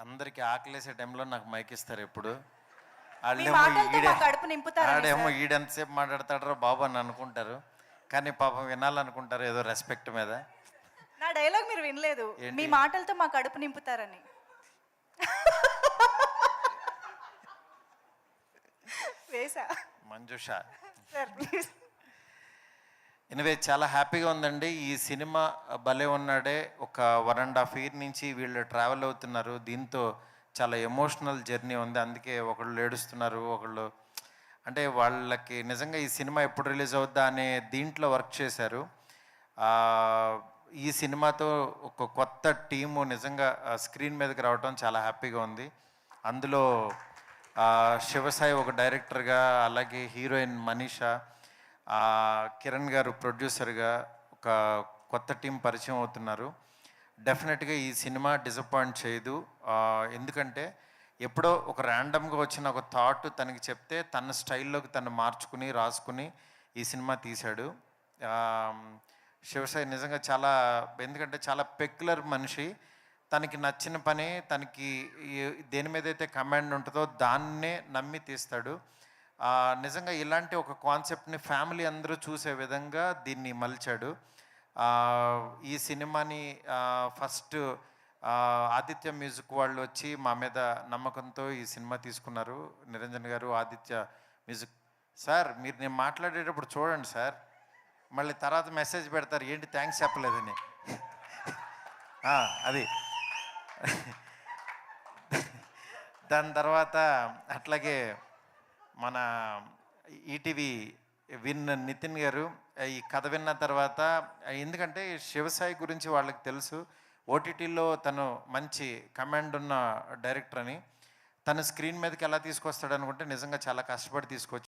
అందరికి ఆకలేసే టైంలో నాకు మైక్ ఇస్తారు ఎప్పుడు. మీ వాళ్ళేమో మాటలతో మా కడుపు నింపుతారని ఆడేమో సార్. ఈడెంతసేపు మాట్లాడతాడరా బాబు అని అనుకుంటారు. కానీ పాపం వినాలనుకుంటారు ఏదో రెస్పెక్ట్ మీద. నా డైలాగ్ మీరు వినలేదు. ఏంటి? మీ మాటలతో మా కడుపు నింపుతారని. వేసా మంజుష. Sir please. ఎనివే చాలా హ్యాపీగా ఉందండి. ఈ సినిమా భలే ఉన్నాడే. ఒక 1.5 ఇయర్ నుంచి వీళ్ళు ట్రావెల్ అవుతున్నారు. దీంతో చాలా ఎమోషనల్ జర్నీ ఉంది. అందుకే ఒకళ్ళు ఏడుస్తున్నారు, ఒకళ్ళు అంటే వాళ్ళకి నిజంగా ఈ సినిమా ఎప్పుడు రిలీజ్ అవుద్దా అనే దీంట్లో వర్క్ చేశారు. ఆ, ఈ సినిమాతో ఒక కొత్త టీము నిజంగా స్క్రీన్ మీదకి రావడం చాలా హ్యాపీగా ఉంది. అందులో శివసాయి ఒక డైరెక్టర్గా, అలాగే హీరోయిన్ మనీషా, కిరణ్ గారు ప్రొడ్యూసర్గా ఒక కొత్త టీం పరిచయం అవుతున్నారు. డెఫినెట్గా ఈ సినిమా డిసప్పాయింట్ చేయదు. ఎందుకంటే ఎప్పుడో ఒక ర్యాండమ్గా వచ్చిన ఒక థాట్ తనకి చెప్తే తన స్టైల్లోకి తను మార్చుకుని రాసుకుని ఈ సినిమా తీశాడు. శివసాయి నిజంగా చాలా, ఎందుకంటే చాలా పెక్యులర్ మనిషి. తనకి నచ్చిన పని, తనకి దేని మీద అయితే కమాండ్ ఉంటుందో దాన్నే నమ్మి తీస్తాడు. నిజంగా ఇలాంటి ఒక కాన్సెప్ట్ని ఫ్యామిలీ అందరూ చూసే విధంగా దీన్ని మలిచాడు. ఈ సినిమాని ఫస్ట్ ఆదిత్య మ్యూజిక్ వాళ్ళు వచ్చి మా మీద నమ్మకంతో ఈ సినిమా తీసుకున్నారు. నిరంజన్ గారు, ఆదిత్య మ్యూజిక్. సార్ మీరు నేను మాట్లాడేటప్పుడు చూడండి సార్, మళ్ళీ తర్వాత మెసేజ్ పెడతారు ఏంటి థ్యాంక్స్ చెప్పలేదని. అది దాని తర్వాత అట్లాగే మన ఈటీవీ నితిన్ గారు ఈ కథ విన్న తర్వాత, ఎందుకంటే శివసాయి గురించి వాళ్ళకి తెలుసు, ఓటీటీలో తను మంచి కమాండ్ ఉన్న డైరెక్టర్ అని. తను స్క్రీన్ మీదకి ఎలా తీసుకొస్తాడు అనుకుంటే నిజంగా చాలా కష్టపడి తీసుకొచ్చి